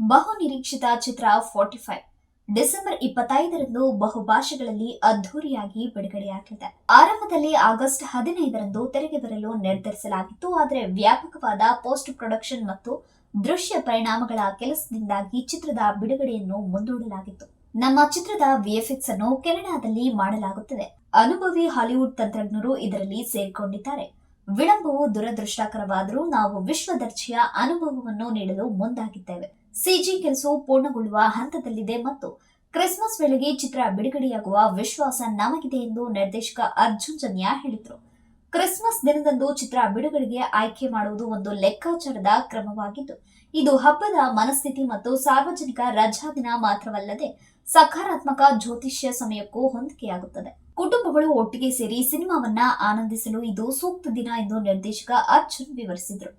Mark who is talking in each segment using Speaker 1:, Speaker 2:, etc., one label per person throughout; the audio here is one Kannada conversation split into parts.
Speaker 1: ಬಹು ನಿರೀಕ್ಷಿತ ಚಿತ್ರ 45 ಡಿಸೆಂಬರ್ 25ರಂದು ಬಹುಭಾಷೆಗಳಲ್ಲಿ ಅದ್ಧೂರಿಯಾಗಿ ಬಿಡುಗಡೆಯಾಗಲಿದೆ. ಆರಂಭದಲ್ಲಿ ಆಗಸ್ಟ್ 15ರಂದು ತೆರೆಗೆ ಬರಲು ನಿರ್ಧರಿಸಲಾಗಿತ್ತು. ಆದರೆ ವ್ಯಾಪಕವಾದ ಪೋಸ್ಟ್ ಪ್ರೊಡಕ್ಷನ್ ಮತ್ತು ದೃಶ್ಯ ಪರಿಣಾಮಗಳ ಕೆಲಸದಿಂದಾಗಿ ಚಿತ್ರದ ಬಿಡುಗಡೆಯನ್ನು ಮುಂದೂಡಲಾಗಿತ್ತು. ನಮ್ಮ ಚಿತ್ರದ ವಿಎಫ್ಎಕ್ಸ್ ಅನ್ನು ಕೆನಡಾದಲ್ಲಿ ಮಾಡಲಾಗುತ್ತದೆ. ಅನುಭವಿ ಹಾಲಿವುಡ್ ತಂತ್ರಜ್ಞರು ಇದರಲ್ಲಿ ಸೇರಿಕೊಂಡಿದ್ದಾರೆ. ವಿಳಂಬವು ದುರದೃಷ್ಟಕರವಾದರೂ ನಾವು ವಿಶ್ವದರ್ಜೆಯ ಅನುಭವವನ್ನು ನೀಡಲು ಮುಂದಾಗಿದ್ದೇವೆ. ಸಿಜಿ ಕೆಲಸವು ಪೂರ್ಣಗೊಳ್ಳುವ ಹಂತದಲ್ಲಿದೆ ಮತ್ತು ಕ್ರಿಸ್ಮಸ್ ವೇಳೆಗೆ ಚಿತ್ರ ಬಿಡುಗಡೆಯಾಗುವ ವಿಶ್ವಾಸ ನಮಗಿದೆ ಎಂದು ನಿರ್ದೇಶಕ ಅರ್ಜುನ್ ಜನ್ಯ ಹೇಳಿದರು. ಕ್ರಿಸ್ಮಸ್ ದಿನದಂದು ಚಿತ್ರ ಬಿಡುಗಡೆಗೆ ಆಯ್ಕೆ ಮಾಡುವುದು ಒಂದು ಲೆಕ್ಕಾಚಾರದ ಕ್ರಮವಾಗಿದ್ದು, ಇದು ಹಬ್ಬದ ಮನಸ್ಥಿತಿ ಮತ್ತು ಸಾರ್ವಜನಿಕ ರಜಾ ದಿನ ಮಾತ್ರವಲ್ಲದೆ ಸಕಾರಾತ್ಮಕ ಜ್ಯೋತಿಷ್ಯ ಸಮಯಕ್ಕೂ ಹೊಂದಿಕೆಯಾಗುತ್ತದೆ. ಕುಟುಂಬಗಳು ಒಟ್ಟಿಗೆ ಸೇರಿ ಸಿನಿಮಾವನ್ನ ಆನಂದಿಸಲು ಇದು ಸೂಕ್ತ ದಿನ ಎಂದು ನಿರ್ದೇಶಕ ಅರ್ಜುನ್ ವಿವರಿಸಿದರು.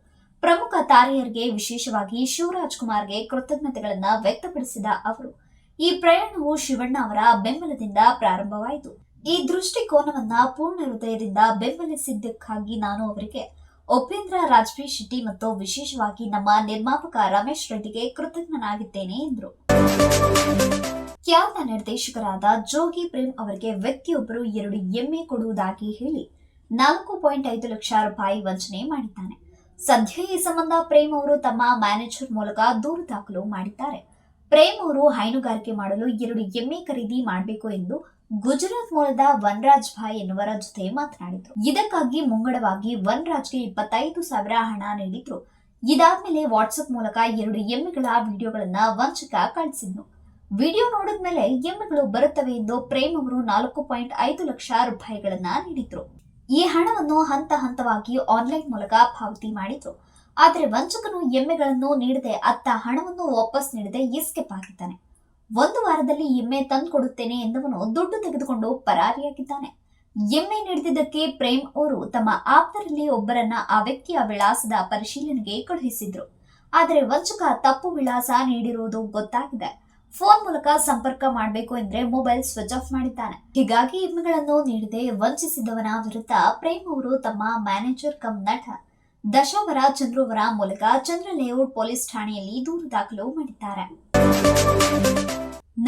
Speaker 1: ಪ್ರಮುಖ ತಾರೆಯರಿಗೆ, ವಿಶೇಷವಾಗಿ ಶಿವರಾಜ್ ಕುಮಾರ್ಗೆ ಕೃತಜ್ಞತೆಗಳನ್ನು ವ್ಯಕ್ತಪಡಿಸಿದ ಅವರು, ಈ ಪ್ರಯಾಣವು ಶಿವಣ್ಣ ಅವರ ಬೆಂಬಲದಿಂದ ಪ್ರಾರಂಭವಾಯಿತು. ಈ ದೃಷ್ಟಿಕೋನವನ್ನ ಪೂರ್ಣ ಹೃದಯದಿಂದ ಬೆಂಬಲಿಸಿದ್ದಕ್ಕಾಗಿ ನಾನು ಅವರಿಗೆ, ಉಪೇಂದ್ರ ರಾಜಪೀ ಶೆಟ್ಟಿ ಮತ್ತು ವಿಶೇಷವಾಗಿ ನಮ್ಮ ನಿರ್ಮಾಪಕ ರಮೇಶ್ ರೆಡ್ಡಿಗೆ ಕೃತಜ್ಞನಾಗಿದ್ದೇನೆ ಎಂದರು. ಖ್ಯಾತ ನಿರ್ದೇಶಕರಾದ ಜೋಗಿ ಪ್ರೇಮ್ ಅವರಿಗೆ ವ್ಯಕ್ತಿಯೊಬ್ಬರು 2 ಎಮ್ಮೆ ಕೊಡುವುದಾಗಿ ಹೇಳಿ 4.5 ಲಕ್ಷ ರೂಪಾಯಿ ವಂಚನೆ ಮಾಡಿದ್ದಾನೆ. ಸದ್ಯ ಈ ಸಂಬಂಧ ಪ್ರೇಮ್ ಅವರು ತಮ್ಮ ಮ್ಯಾನೇಜರ್ ಮೂಲಕ ದೂರು ದಾಖಲು ಮಾಡಿದ್ದಾರೆ. ಪ್ರೇಮ್ ಅವರು ಹೈನುಗಾರಿಕೆ ಮಾಡಲು 2 ಎಮ್ಮೆ ಖರೀದಿ ಮಾಡಬೇಕು ಎಂದು ಗುಜರಾತ್ ಮೂಲದ ವನರಾಜ್ ಭಾಯ್ ಎನ್ನುವರ ಜೊತೆ ಮಾತನಾಡಿದ್ರು. ಇದಕ್ಕಾಗಿ ಮುಂಗಡವಾಗಿ ವನರಾಜ್ಗೆ 25,000 ಹಣ ನೀಡಿದ್ರು. ಇದಾದ್ಮೇಲೆ ವಾಟ್ಸ್ಆಪ್ ಮೂಲಕ 2 ಎಮ್ಮೆಗಳ ವಿಡಿಯೋಗಳನ್ನ ವಂಚಕ ಕಳಿಸಿದ್ನು. ವಿಡಿಯೋ ನೋಡಿದ್ಮೇಲೆ ಎಮ್ಮೆಗಳು ಬರುತ್ತವೆ ಎಂದು ಪ್ರೇಮ್ ಅವರು 4.5 ಲಕ್ಷ ರೂಪಾಯಿಗಳನ್ನ ನೀಡಿದ್ರು. ಈ ಹಣವನ್ನು ಹಂತ ಹಂತವಾಗಿ ಆನ್ಲೈನ್ ಮೂಲಕ ಪಾವತಿ ಮಾಡಿದ್ರು. ಆದರೆ ವಂಚಕನು ಎಮ್ಮೆಗಳನ್ನು ನೀಡದೆ ಅತ್ತ ಹಣವನ್ನು ವಾಪಸ್ ನೀಡದೆ ಎಸ್ಕೇಪ್ ಆಗಿದ್ದಾನೆ. 1 ವಾರದಲ್ಲಿ ಎಮ್ಮೆ ತಂದು ಕೊಡುತ್ತೇನೆ ಎಂದವನು ದುಡ್ಡು ತೆಗೆದುಕೊಂಡು ಪರಾರಿಯಾಗಿದ್ದಾನೆ. ಎಮ್ಮೆ ನೀಡಿದ್ದಕ್ಕೆ ಪ್ರೇಮ್ ಅವರು ತಮ್ಮ ಆಪ್ತರಲ್ಲಿ ಒಬ್ಬರನ್ನ ಆ ವ್ಯಕ್ತಿಯ ವಿಳಾಸದ ಪರಿಶೀಲನೆಗೆ ಕಳುಹಿಸಿದ್ರು. ಆದರೆ ವಂಚಕ ತಪ್ಪು ವಿಳಾಸ ನೀಡಿರುವುದು ಗೊತ್ತಾಗಿದೆ. ಫೋನ್ ಮೂಲಕ ಸಂಪರ್ಕ ಮಾಡಬೇಕು ಎಂದ್ರೆ ಮೊಬೈಲ್ ಸ್ವಿಚ್ ಆಫ್ ಮಾಡಿದ್ದಾನೆ. ಹೀಗಾಗಿ ಎಮ್ಮೆಗಳನ್ನು ನೀಡದೆ ವಂಚಿಸಿದವನ ವಿರುದ್ಧ ಪ್ರೇಮ್ ಅವರು ತಮ್ಮ ಮ್ಯಾನೇಜರ್ ಕಮ್ ನಟ ದಶಾವರ ಚಂದ್ರು ಅವರ ಮೂಲಕ ಚಂದ್ರ ಲೇಔಟ್ ಪೊಲೀಸ್ ಠಾಣೆಯಲ್ಲಿ ದೂರು ದಾಖಲು ಮಾಡಿದ್ದಾರೆ.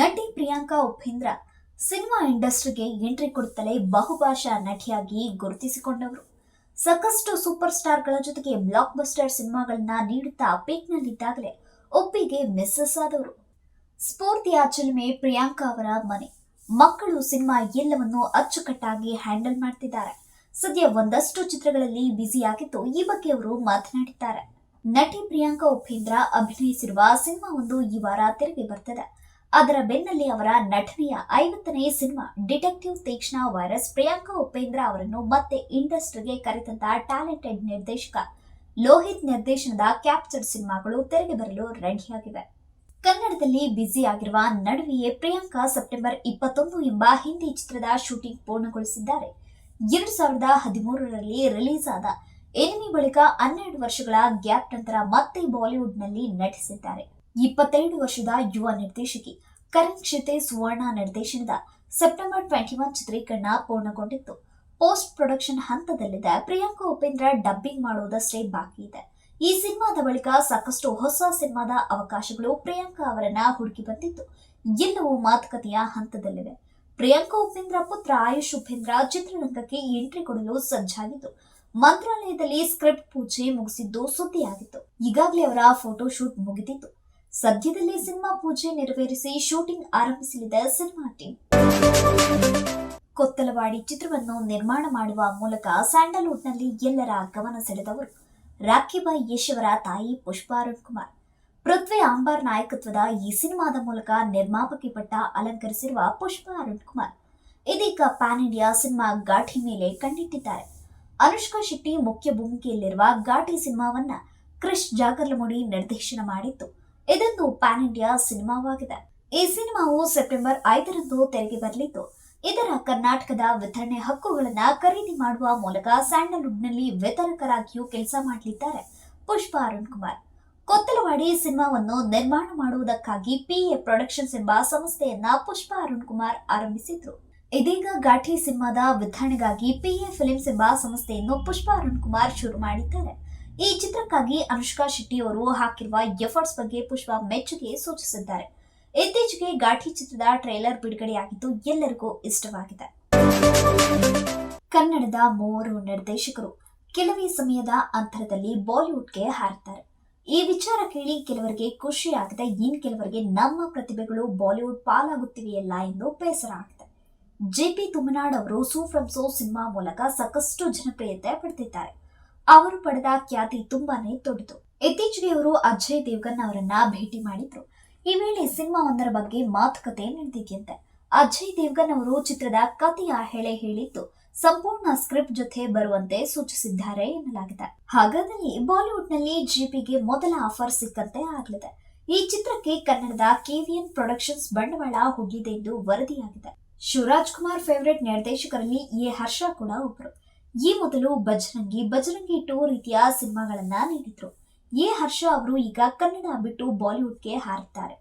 Speaker 1: ನಟಿ ಪ್ರಿಯಾಂಕಾ ಉಪೇಂದ್ರ ಸಿನಿಮಾ ಇಂಡಸ್ಟ್ರಿಗೆ ಎಂಟ್ರಿ ಕೊಡುತ್ತಲೇ ಬಹುಭಾಷಾ ನಟಿಯಾಗಿ ಗುರುತಿಸಿಕೊಂಡವರು. ಸಾಕಷ್ಟು ಸೂಪರ್ ಸ್ಟಾರ್ಗಳ ಜೊತೆಗೆ ಬ್ಲಾಕ್ ಬಸ್ಟರ್ ಸಿನಿಮಾಗಳನ್ನ ನೀಡುತ್ತಾ ಪೀಕ್ನಲ್ಲಿದ್ದಾಗಲೇ ಒಪ್ಪಿಗೆ ಮಿಸ್ಸಸ್ ಆದವರು. ಸ್ಫೂರ್ತಿಯ ಚಿಲುಮೆ ಪ್ರಿಯಾಂಕಾ ಅವರ ಮನೆ, ಮಕ್ಕಳು, ಸಿನಿಮಾ ಎಲ್ಲವನ್ನೂ ಅಚ್ಚುಕಟ್ಟಾಗಿ ಹ್ಯಾಂಡಲ್ ಮಾಡ್ತಿದ್ದಾರೆ. ಸದ್ಯ ಒಂದಷ್ಟು ಚಿತ್ರಗಳಲ್ಲಿ ಬ್ಯುಸಿಯಾಗಿದ್ದು ಈ ಬಗ್ಗೆ ಅವರು ಮಾತನಾಡಿದ್ದಾರೆ. ನಟಿ ಪ್ರಿಯಾಂಕಾ ಉಪೇಂದ್ರ ಅಭಿನಯಿಸಿರುವ ಸಿನಿಮಾವೊಂದು ಈ ವಾರ ತೆರೆಗೆ ಬರ್ತದೆ. ಅದರ ಬೆನ್ನಲ್ಲೇ ಅವರ ನಟನೆಯ 50ನೇ cinema detective Teekshna virus Priyanka Upendra ಅವರನ್ನು ಮತ್ತೆ ಇಂಡಸ್ಟ್ರಿಗೆ ಕರೆತಂತ ಟ್ಯಾಲೆಂಟೆಡ್ ನಿರ್ದೇಶಕ ಲೋಹಿತ್ ನಿರ್ದೇಶನದ ಕ್ಯಾಪ್ಚರ್ ಸಿನಿಮಾಗಳು ತೆರೆಗೆ ಬರಲು ರೆಡಿಯಾಗಿವೆ. ಕನ್ನಡದಲ್ಲಿ ಬ್ಯುಸಿ ಆಗಿರುವ ನಡುವೆಯೇ ಪ್ರಿಯಾಂಕಾ ಸೆಪ್ಟೆಂಬರ್ 21 ಎಂಬ ಹಿಂದಿ ಚಿತ್ರದ ಶೂಟಿಂಗ್ ಪೂರ್ಣಗೊಳಿಸಿದ್ದಾರೆ. 2013ರಲ್ಲಿ ರಿಲೀಸ್ ಆದ ಎನಿಮಿ ಬಳಿಕ 12 ವರ್ಷಗಳ ಗ್ಯಾಪ್ ನಂತರ ಮತ್ತೆ ಬಾಲಿವುಡ್ನಲ್ಲಿ ನಟಿಸಿದ್ದಾರೆ. 25 ವರ್ಷದ ಯುವ ನಿರ್ದೇಶಕಿ ಕರಣ್ ಕ್ಷಿತೆ ಸುವರ್ಣ ನಿರ್ದೇಶನದ ಸೆಪ್ಟೆಂಬರ್ 21 ಚಿತ್ರೀಕರಣ ಪೂರ್ಣಗೊಂಡಿತ್ತು. ಪೋಸ್ಟ್ ಪ್ರೊಡಕ್ಷನ್ ಹಂತದಲ್ಲಿದೆ. ಪ್ರಿಯಾಂಕಾ ಉಪೇಂದ್ರ ಡಬ್ಬಿಂಗ್ ಮಾಡುವುದಷ್ಟೇ ಬಾಕಿ ಇದೆ. ಈ ಸಿನಿಮಾದ ಬಳಿಕ ಸಾಕಷ್ಟು ಹೊಸ ಸಿನಿಮಾದ ಅವಕಾಶಗಳು ಪ್ರಿಯಾಂಕಾ ಅವರನ್ನ ಹುಡುಕಿ ಬಂದಿದ್ದು ಎಲ್ಲವೂ ಮಾತುಕತೆಯ ಹಂತದಲ್ಲಿವೆ. ಪ್ರಿಯಾಂಕಾ ಉಪೇಂದ್ರ ಪುತ್ರ ಆಯುಷ್ ಉಪೇಂದ್ರ ಚಿತ್ರರಂಗಕ್ಕೆ ಎಂಟ್ರಿ ಕೊಡಲು ಸಜ್ಜಾಗಿದ್ದು ಮಂತ್ರಾಲಯದಲ್ಲಿ ಸ್ಕ್ರಿಪ್ಟ್ ಪೂಜೆ ಮುಗಿಸಿದ್ದು ಸುದ್ದಿಯಾಗಿತ್ತು. ಈಗಾಗಲೇ ಅವರ ಫೋಟೋ ಶೂಟ್ ಮುಗಿದಿದ್ದು ಸದ್ಯದಲ್ಲೇ ಸಿನಿಮಾ ಪೂಜೆ ನೆರವೇರಿಸಿ ಶೂಟಿಂಗ್ ಆರಂಭಿಸಲಿದೆ ಸಿನಿಮಾ ಟೀಮ್. ಕೊತ್ತಲವಾಡಿ ಚಿತ್ರವನ್ನು ನಿರ್ಮಾಣ ಮಾಡುವ ಮೂಲಕ ಸ್ಯಾಂಡಲ್ವುಡ್ನಲ್ಲಿ ಎಲ್ಲರ ಗಮನ ಸೆಳೆದವರು ರಾಖಿಬಾಯಿ ಯಶ್ ಅವರ ತಾಯಿ ಪುಷ್ಪಾ ಅರುಣ್ ಕುಮಾರ್. ಪೃಥ್ವಿ ಅಂಬಾರ್ ನಾಯಕತ್ವದ ಈ ಸಿನಿಮಾದ ಮೂಲಕ ನಿರ್ಮಾಪಕಿ ಪಟ್ಟ ಅಲಂಕರಿಸಿರುವ ಪುಷ್ಪಾ ಅರುಣ್ ಕುಮಾರ್ ಇದೀಗ ಪ್ಯಾನ್ ಇಂಡಿಯಾ ಸಿನಿಮಾ ಘಾಟಿ ಮೇಲೆ ಕಣ್ಣಿಟ್ಟಿದ್ದಾರೆ. ಅನುಷ್ಕಾ ಶೆಟ್ಟಿ ಮುಖ್ಯ ಭೂಮಿಕೆಯಲ್ಲಿರುವ ಘಾಟಿ ಸಿನಿಮಾವನ್ನ ಕ್ರಿಶ್ ಜಾಗರ್ಲಮುಡಿ ನಿರ್ದೇಶನ ಮಾಡಿದ್ದು ಇದೊಂದು ಪ್ಯಾನ್ ಇಂಡಿಯಾ ಸಿನಿಮಾವಾಗಿದೆ. ಈ ಸಿನಿಮಾವು ಸೆಪ್ಟೆಂಬರ್ 5ರಂದು ತೆರೆಗೆ ಬರಲಿದ್ದು ಇದರ ಕರ್ನಾಟಕದ ವಿತರಣೆ ಹಕ್ಕುಗಳನ್ನು ಖರೀದಿ ಮಾಡುವ ಮೂಲಕ ಸ್ಯಾಂಡಲ್ವುಡ್ನಲ್ಲಿ ವಿತರಕರಾಗಿಯೂ ಕೆಲಸ ಮಾಡಲಿದ್ದಾರೆ ಪುಷ್ಪಾ ಅರುಣ್ ಕುಮಾರ್. ಕೊತ್ತಲವಾಡಿ ಸಿನಿಮಾವನ್ನು ನಿರ್ಮಾಣ ಮಾಡುವುದಕ್ಕಾಗಿ ಪಿಎ ಪ್ರೊಡಕ್ಷನ್ಸ್ ಎಂಬ ಸಂಸ್ಥೆಯನ್ನ ಪುಷ್ಪಾ ಅರುಣ್ ಕುಮಾರ್ ಆರಂಭಿಸಿದ್ರು. ಇದೀಗ ಘಾಟಿ ಸಿನಿಮಾದ ವಿತರಣೆಗಾಗಿ ಪಿಎ ಫಿಲ್ಮ್ಸ್ ಎಂಬ ಸಂಸ್ಥೆಯನ್ನು ಪುಷ್ಪಾ ಅರುಣ್ ಕುಮಾರ್ ಶುರು ಮಾಡಿದ್ದಾರೆ. ಈ ಚಿತ್ರಕ್ಕಾಗಿ ಅನುಷ್ಕಾ ಶೆಟ್ಟಿ ಅವರು ಹಾಕಿರುವ ಎಫರ್ಟ್ಸ್ ಬಗ್ಗೆ ಪುಷ್ಪಾ ಮೆಚ್ಚುಗೆ ಸೂಚಿಸಿದ್ದಾರೆ. ಇತ್ತೀಚೆಗೆ ಘಾಟಿ ಚಿತ್ರದ ಟ್ರೇಲರ್ ಬಿಡುಗಡೆಯಾಗಿದ್ದು ಎಲ್ಲರಿಗೂ ಇಷ್ಟವಾಗಿದೆ. ಕನ್ನಡದ 3 ನಿರ್ದೇಶಕರು ಕೆಲವೇ ಸಮಯದ ಅಂತರದಲ್ಲಿ ಬಾಲಿವುಡ್ಗೆ ಹಾರುತ್ತಾರೆ. ಈ ವಿಚಾರ ಕೇಳಿ ಕೆಲವರಿಗೆ ಖುಷಿಯಾಗಿದೆ, ಇನ್ ಕೆಲವರಿಗೆ ನಮ್ಮ ಪ್ರತಿಭೆಗಳು ಬಾಲಿವುಡ್ ಪಾಲಾಗುತ್ತಿವೆಯಲ್ಲ ಎಂದು ಬೇಸರ ಆಗಿದೆ. ಜೆಪಿ ತುಮನಾಡ್ ಅವರು ಸೂ ಫ್ರಮ್ ಸೋ ಸಿನಿಮಾ ಮೂಲಕ ಸಾಕಷ್ಟು ಜನಪ್ರಿಯತೆ ಪಡೆದಿದ್ದಾರೆ. ಅವರು ಪಡೆದ ಖ್ಯಾತಿ ತುಂಬಾನೇ ದೊಡ್ಡದು. ಇತ್ತೀಚೆಗೆ ಅವರು ಅಜಯ್ ದೇವಗನ್ ಅವರನ್ನ ಭೇಟಿ ಮಾಡಿದ್ರು. ಈ ವೇಳೆ ಸಿನಿಮಾವೊಂದರ ಬಗ್ಗೆ ಮಾತುಕತೆ ನಡೆದಿದೆಯಂತೆ. ಅಜಯ್ ದೇವಗನ್ ಅವರು ಚಿತ್ರದ ಕಥೆಯ ಹೆಳೆ ಹೇಳಿದ್ದು ಸಂಪೂರ್ಣ ಸ್ಕ್ರಿಪ್ಟ್ ಜೊತೆ ಬರುವಂತೆ ಸೂಚಿಸಿದ್ದಾರೆ ಎನ್ನಲಾಗಿದೆ. ಹಾಗಾದಲ್ಲಿ ಬಾಲಿವುಡ್ ನಲ್ಲಿ ಜೆಪಿಗೆ ಮೊದಲ ಆಫರ್ ಸಿಕ್ಕಂತೆ ಆಗಲಿದೆ. ಈ ಚಿತ್ರಕ್ಕೆ ಕನ್ನಡದ ಕೆವಿಎನ್ ಪ್ರೊಡಕ್ಷನ್ಸ್ ಬಂಡವಾಳ ಹೂಡಿದೆ ಎಂದು ವರದಿಯಾಗಿದೆ. ಶಿವರಾಜ್ ಕುಮಾರ್ ಫೇವರೇಟ್ ನಿರ್ದೇಶಕರಲ್ಲಿ ಎ ಹರ್ಷ ಕೂಡ ಒಬ್ಬರು. ಈ ಮೊದಲು ಬಜರಂಗಿ 2 ರೀತಿಯ ಸಿನಿಮಾಗಳನ್ನ ನೀಡಿದ್ರು. ಎ ಹರ್ಷ ಅವರು ಈಗ ಕನ್ನಡ ಬಿಟ್ಟು ಬಾಲಿವುಡ್ಗೆ ಹಾರುತ್ತಾರೆ.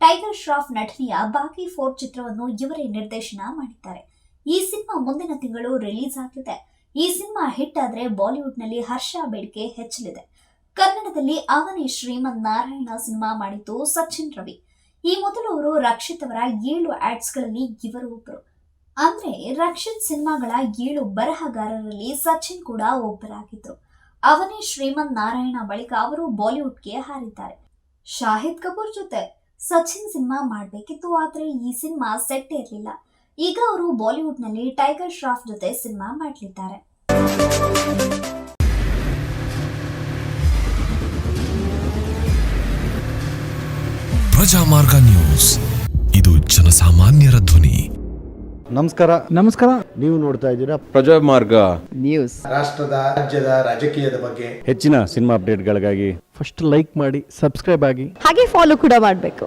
Speaker 1: ಟೈಗರ್ ಶ್ರಾಫ್ ನಟನೆಯ ಬಾಕಿ 4 ಚಿತ್ರವನ್ನು ಇವರೇ ನಿರ್ದೇಶನ ಮಾಡಿದ್ದಾರೆ. ಈ ಸಿನಿಮಾ ಮುಂದಿನ ತಿಂಗಳು ರಿಲೀಸ್ ಆಗಲಿದೆ. ಈ ಸಿನಿಮಾ ಹಿಟ್ ಆದ್ರೆ ಬಾಲಿವುಡ್ ನಲ್ಲಿ ಹರ್ಷ ಬೇಡಿಕೆ ಹೆಚ್ಚಲಿದೆ. ಕನ್ನಡದಲ್ಲಿ ಅವನೇ ಶ್ರೀಮಂತ್ ನಾರಾಯಣ ಸಿನಿಮಾ ಮಾಡಿದ್ದು ಸಚಿನ್ ರವಿ. ಈ ಮೊದಲು ಅವರು ರಕ್ಷಿತ್ ಅವರ 7 ಆಡ್ಸ್ ಗಳಲ್ಲಿ ಇವರು ಒಬ್ಬರು. ಅಂದ್ರೆ ರಕ್ಷಿತ್ ಸಿನಿಮಾಗಳ 7 ಬರಹಗಾರರಲ್ಲಿ ಸಚಿನ್ ಕೂಡ ಒಬ್ಬರಾಗಿದ್ರು. ಅವನೇ ಶ್ರೀಮಂತ್ ನಾರಾಯಣ ಬಳಿಕ ಅವರು ಬಾಲಿವುಡ್ಗೆ ಹಾರಿದ್ದಾರೆ. ಶಾಹಿದ್ ಕಪೂರ್ ಜೊತೆ ಸಚಿನ್ ಸಿನಿಮಾ ಮಾಡಬೇಕಿತ್ತು, ಆದ್ರೆ ಈ ಸಿನಿಮಾ ಸೆಟ್ ಇರಲಿಲ್ಲ. ಈಗ ಅವರು ಬಾಲಿವುಡ್ ನಲ್ಲಿ ಟೈಗರ್ ಶ್ರಾಫ್ ಜೊತೆ ಸಿನಿಮಾ ಮಾಡಲಿದ್ದಾರೆ.
Speaker 2: ಪ್ರಜಾಮಾರ್ಗ ನ್ಯೂಸ್, ಇದು ಜನಸಾಮಾನ್ಯರ ಧ್ವನಿ.
Speaker 3: ನಮಸ್ಕಾರ.
Speaker 4: ನೀವು ನೋಡ್ತಾ ಇದ್ದೀರಾ
Speaker 3: ಪ್ರಜಾಮಾರ್ಗ
Speaker 5: ನ್ಯೂಸ್.
Speaker 4: ರಾಷ್ಟ್ರದ ರಾಜ್ಯದ ರಾಜಕೀಯದ ಬಗ್ಗೆ
Speaker 3: ಹೆಚ್ಚಿನ ಸಿನಿಮಾ ಅಪ್ಡೇಟ್ಗಳಿಗಾಗಿ
Speaker 5: ಫಸ್ಟ್ ಲೈಕ್ ಮಾಡಿ, ಸಬ್ಸ್ಕ್ರೈಬ್ ಆಗಿ, ಹಾಗೆ ಫಾಲೋ ಕೂಡ ಮಾಡಬೇಕು.